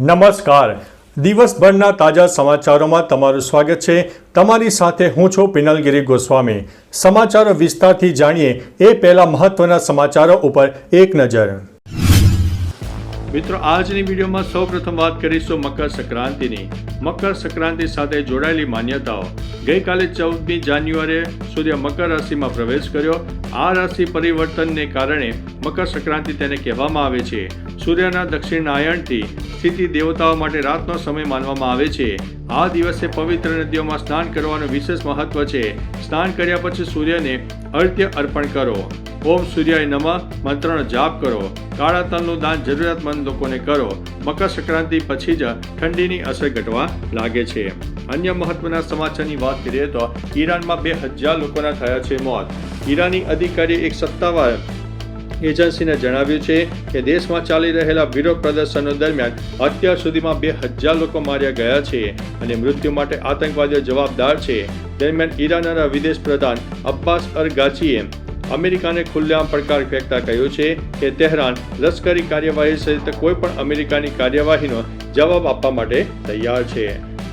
નમસ્કાર. દિવસભરના તાજા સમાચારોમાં તમારું સ્વાગત છે. તમારી સાથે હું છું પિનલગીરી ગોસ્વામી. સમાચારો વિસ્તારથી જાણીએ એ પહેલા મહત્વના સમાચારો ઉપર એક નજર. મિત્રો, આજની વિડીયોમાં સૌપ્રથમ વાત કરીશું મકર સંક્રાંતિની. મકર સંક્રાંતિ સાથે જોડાયેલી માન્યતાઓ. ગઈકાલે 14મી જાન્યુઆરીએ સૂર્ય મકર રાશિમાં પ્રવેશ કર્યો. આ રાશિ પરિવર્તનને કારણે મકર સંક્રાંતિ તેને કહેવામાં આવે છે. સૂર્યના દક્ષિણાયનથી સ્થિતિ દેવતાઓ માટે રાતનો સમય માનવામાં આવે છે. આ દિવસે પવિત્ર નદીઓમાં સ્નાન કરવાનું વિશેષ મહત્વ છે. સ્નાન કર્યા પછી સૂર્યને અર્ઘ્ય અર્પણ કરો. ઓમ સૂર્યાય નમઃ મંત્રનો જાપ કરો. કાળા તલનું દાન જરૂરિયાતમંદ લોકોને કરો. મકર સંક્રાંતિ પછી જ ઠંડીની અસર ઘટવા લાગે છે. અન્ય મહત્વના સમાચારની વાત કરીએ તો ઈરાનમાં 2000 લોકોના થયા છે મોત. ઈરાની અધિકારીએ એક સત્તાવાર એજન્સીને જણાવ્યું છે કે દેશમાં ચાલી રહેલા વિરોધ પ્રદર્શનો દરમિયાન અત્યાર સુધીમાં 2000 લોકો માર્યા ગયા છે અને મૃત્યુ માટે આતંકવાદીઓ જવાબદાર છે. દરમિયાન ઈરાનના વિદેશ પ્રધાન અબ્બાસ અરગાચીએ અમેરિકાને ખુલ્લેઆમ પડકાર ફેંકતા કહ્યું છે કે તેહરાન લશ્કરી કાર્યવાહી સહિત કોઈ પણ અમેરિકાની કાર્યવાહીનો જવાબ આપવા માટે તૈયાર છે.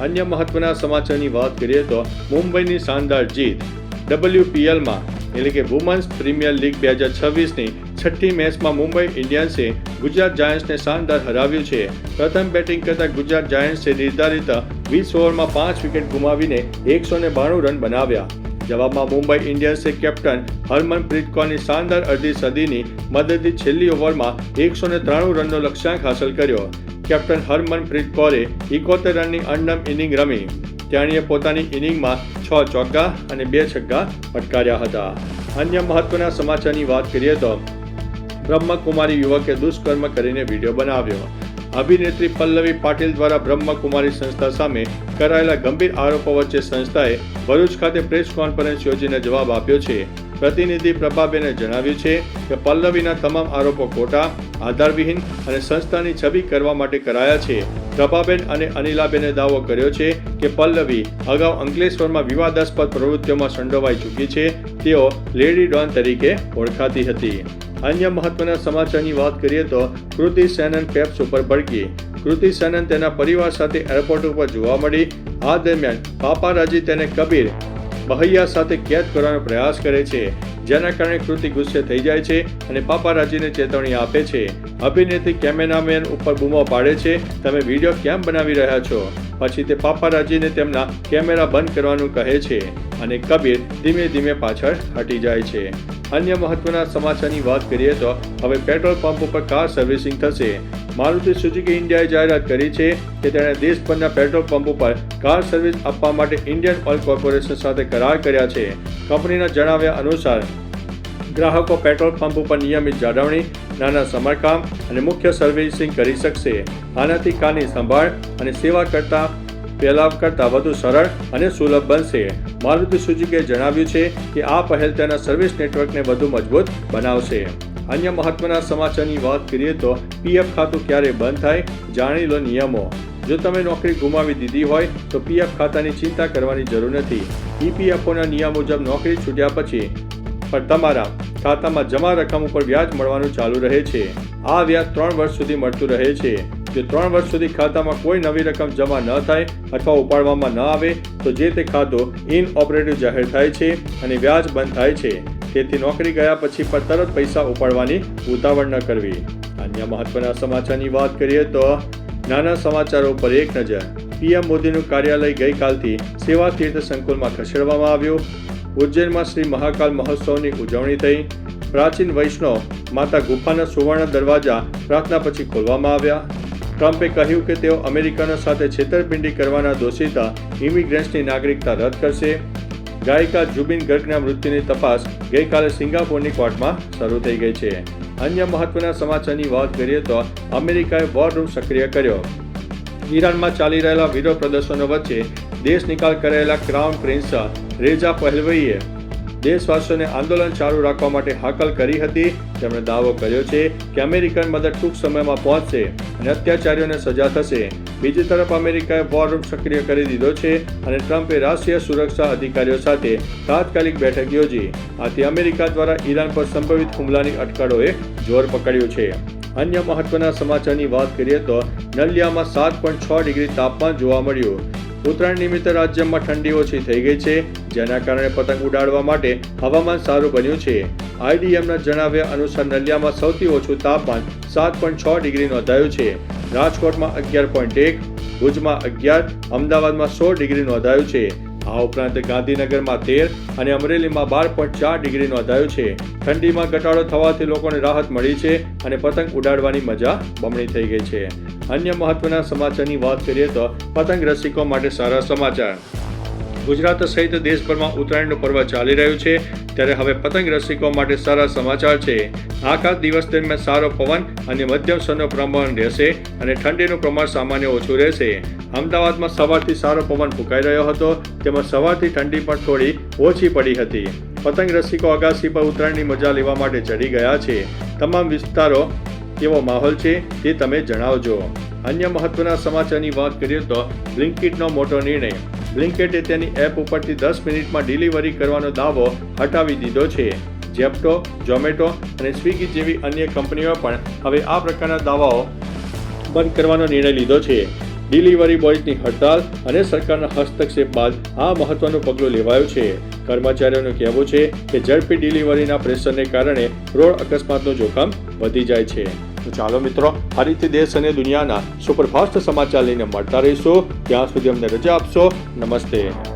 અન્ય મહત્વના સમાચારની વાત કરીએ તો મુંબઈની શાનદાર જીત. WPLમાં એટલે કે વુમન્સ પ્રીમિયર લીગ 2026ની છઠ્ઠી મેચમાં મુંબઈ ઇન્ડિયન્સે ગુજરાત જાયન્ટ્સને શાનદાર હરાવ્યું છે. પ્રથમ બેટિંગ કરતા ગુજરાત જાયન્ટ્સે નિર્ધારિત 20 ઓવરમાં 5 વિકેટ ગુમાવીને 192 રન બનાવ્યા. જવાબમાં મુંબઈ ઇન્ડિયન્સે કેપ્ટન હરમનપ્રીત કૌરની શાનદાર અડધી સદીની મદદથી છેલ્લી ઓવરમાં 193 રનનો લક્ષ્યાંક હાંસલ કર્યો. કેપ્ટન હરમનપ્રીત કૌરે 71 રનની અનડમ ઇનિંગ રમી. તેણીએ પોતાની ઇનિંગમાં 6 ચોગ્ગા અને 2 છગ્ગા ફટકાર્યા હતા. અન્ય મહત્વના સમાચારની વાત કરીએ તો બ્રહ્મકુમારી યુવકે દુષ્કર્મ કરીને વિડીયો બનાવ્યો. અભિનેત્રી પલ્લવી પાટીલ દ્વારા બ્રહ્મકુમારી સંસ્થા સામે કરાયેલા ગંભીર આરોપો વચ્ચે સંસ્થાએ ભરૂચ ખાતે પ્રેસ કોન્ફરન્સ યોજીને જવાબ આપ્યો છે. પ્રતિનિધિ પ્રભાબેને જણાવ્યું છે કે પલ્લવીના તમામ આરોપો ખોટા, આધારવિહીન અને સંસ્થાની છબી કરવા માટે કરાયા છે. પ્રભાબેન અને અનિલાબેને દાવો કર્યો છે કે પલ્લવી અગાઉ અંકલેશ્વરમાં વિવાદાસ્પદ પ્રવૃત્તિઓમાં સંડોવાઈ ચૂકી છે. તેઓ લેડી ડોન તરીકે ઓળખાતી હતી. અન્ય મહત્વના સમાચારની વાત કરીએ તો કૃતિ સેનન પેપ્સ ઉપર ભડકી. કૃતિ સેનન તેના પરિવાર સાથે એરપોર્ટ ઉપર જોવા મળી. આ દરમિયાન પાપારાજી તેને કબીર બહૈયા સાથે કેદ કરવાનો પ્રયાસ કરે છે, જેના કારણે કૃતિ ગુસ્સે થઈ જાય છે અને પાપારાજીને ચેતવણી આપે છે. અભિનેત્રી કેમેરામેન ઉપર બૂમો પાડે છે, તમે વિડીયો કેમ બનાવી રહ્યા છો? પછી તે પાપારાજીને તેમના કેમેરા બંધ કરવાનું કહે છે અને કબીર ધીમે ધીમે પાછળ હટી જાય છે. અન્ય મહત્વના સમાચારની વાત કરીએ તો હવે પેટ્રોલ પંપ ઉપર કાર સર્વિસિંગ થશે. મારુતિ સુઝુકી ઇન્ડિયાએ જાહેરાત કરી છે કે તેણે દેશભરના પેટ્રોલ પંપ ઉપર કાર સર્વિસ આપવા માટે ઇન્ડિયન ઓઇલ કોર્પોરેશન સાથે કરાર કર્યા છે. કંપનીના જણાવ્યા અનુસાર ગ્રાહકો પેટ્રોલ પંપ ઉપર નિયમિત જાળવણી, નાના સમારકામ અને મુખ્ય સર્વિસિંગ કરી શકશે. આનાથી કારની સંભાળ અને સેવા કરતાં વધુ સરળ અને સુલભ બનશે. મારુતિ સુઝુકીએ જણાવ્યું છે કે આ પહેલ તેના સર્વિસ નેટવર્કને વધુ મજબૂત બનાવશે. અન્ય મહત્વના સમાચારની વાત કરીએ તો PF ખાતું ક્યારે બંધ થાય, જાણી લો નિયમો. જો તમે નોકરી ગુમાવી દીધી હોય તો PF ખાતાની ચિંતા કરવાની જરૂર નથી. EPFOના નિયમ મુજબ નોકરી છૂટ્યા પછી પણ તમારા ખાતામાં જમા રકમ ઉપર વ્યાજ મળવાનું ચાલુ રહે છે. આ વ્યાજ 3 વર્ષ સુધી મળતું રહે છે. જો 3 વર્ષ સુધી ખાતામાં કોઈ નવી રકમ જમા ન થાય અથવા ઉપાડવામાં ન આવે તો જે તે ખાતું ઇનઓપરેટિવ જાહેર થાય છે અને વ્યાજ બંધ થાય છે. તેથી નોકરી ગયા પછી પણ તરત પૈસા ઉપાડવાની ઉતાવળ ન કરવી. અન્ય મહત્વના સમાચારની વાત કરીએ તો નાના સમાચારો પર એક નજર. PM મોદીનું કાર્યાલય ગઈકાલથી સેવા તીર્થ સંકુલમાં ખસેડવામાં આવ્યું. ઉજ્જૈનમાં શ્રી મહાકાલ મહોત્સવની ઉજવણી થઈ. પ્રાચીન વૈષ્ણવ માતા ગુફાના સુવર્ણ દરવાજા પ્રાર્થના પછી ખોલવામાં આવ્યા. ટ્રમ્પે કહ્યું કે તેઓ અમેરિકનો સાથે છેતરપિંડી કરવાના દોષિત ઇમિગ્રન્ટ્સની નાગરિકતા રદ કરશે. ગાયિકા જુબિન ગર્ગના મૃત્યુની તપાસ ગઈકાલે સિંગાપોરની કોર્ટમાં શરૂ થઈ ગઈ છે. અન્ય મહત્વના સમાચારની વાત કરીએ તો અમેરિકાએ વોર રૂમ સક્રિય કર્યો. ઈરાનમાં ચાલી રહેલા વિરોધ પ્રદર્શનો વચ્ચે દેશ નિકાલ કરેલા ક્રાઉન પ્રિન્સ રેઝા પહલવીએ દેશવાસીઓને આંદોલન ચાલુ રાખવા માટે હાકલ કરી હતી. તેમણે દાવો કર્યો છે કે અમેરિકન મદદ ટૂંક સમયમાં પહોંચશે અને અત્યાચારીઓને સજા થશે. બીજી તરફ અમેરિકાએ વોર રૂમ સક્રિય કરી દીધો છે અને ટ્રમ્પે રાષ્ટ્રીય સુરક્ષા અધિકારીઓ સાથે તાત્કાલિક બેઠક યોજી. આથી અમેરિકા દ્વારા ઈરાન પર સંભવિત હુમલાની અટકળોએ જોર પકડ્યું છે. અન્ય મહત્વના સમાચારની વાત કરીએ તો નલિયામાં 7.6 ડિગ્રી તાપમાન જોવા મળ્યું. ઉત્તરાયણ નિમિત્તે રાજ્યમાં ઠંડી ઓછી થઈ ગઈ છે, જેના કારણે પતંગ ઉડાડવા માટે હવામાન સારું બન્યું છે. આઈડીએમના જણાવ્યા અનુસાર નલિયામાં સૌથી ઓછું તાપમાન 7.6 ડિગ્રી નોંધાયું છે. રાજકોટમાં 11.1, ભુજમાં 11, અમદાવાદમાં 16 ડિગ્રી નોંધાયું છે. આ ઉપરાંત ગાંધીનગરમાં 13 અને અમરેલીમાં 12.4 ડિગ્રી નોંધાયું છે. ઠંડીમાં ઘટાડો થવાથી લોકોને રાહત મળી છે અને પતંગ ઉડાડવાની મજા બમણી થઈ ગઈ છે. અન્ય મહત્વના સમાચારની વાત કરીએ તો પતંગ રસિકો માટે સારા સમાચાર. ગુજરાત સહિત દેશભરમાં ઉત્તરાયણનું પર્વ ચાલી રહ્યું છે, ત્યારે હવે પતંગ રસિકો માટે સારા સમાચાર છે. આખા દિવસ દરમિયાન સારો પવન અને મધ્યમ સ્તરનું પ્રમાણ રહેશે અને ઠંડીનું પ્રમાણ સામાન્ય ઓછું રહેશે. અમદાવાદમાં સવારથી સારો પવન ફૂંકાઈ રહ્યો હતો, તેમાં સવારથી ઠંડી પણ થોડી ઓછી પડી હતી. પતંગ રસિકો અગાસી પર ઉત્તરાયણની મજા લેવા માટે ચડી ગયા છે. તમામ વિસ્તારો કેવો માહોલ છે તે તમે જણાવજો. અન્ય મહત્વના સમાચારની વાત કરીએ તો બ્લિંકિટનો મોટો નિર્ણય. બ્લિંકિટે તેની એપ ઉપરથી 10 મિનિટમાં ડિલિવરી કરવાનો દાવો હટાવી દીધો છે. ઝેપ્ટો, ઝોમેટો અને સ્વિગી જેવી અન્ય કંપનીઓ પણ હવે આ પ્રકારના દાવાઓ બંધ કરવાનો નિર્ણય લીધો છે. ડિલિવરી બોયઝની હડતાલ અને સરકારના હસ્તક્ષેપ બાદ આ મહત્વનું પગલું લેવાયું છે. કર્મચારીઓનું કહેવું છે કે ઝડપી ડિલિવરીના પ્રેશરને કારણે રોડ અકસ્માતનું જોખમ વધી જાય છે. તો ચાલો મિત્રો, આ રીતે દેશ અને દુનિયાના સુપરફાસ્ટ સમાચાર લઈને મળતા રહીશું. ત્યાં સુધી અમને રજા આપશો. નમસ્તે.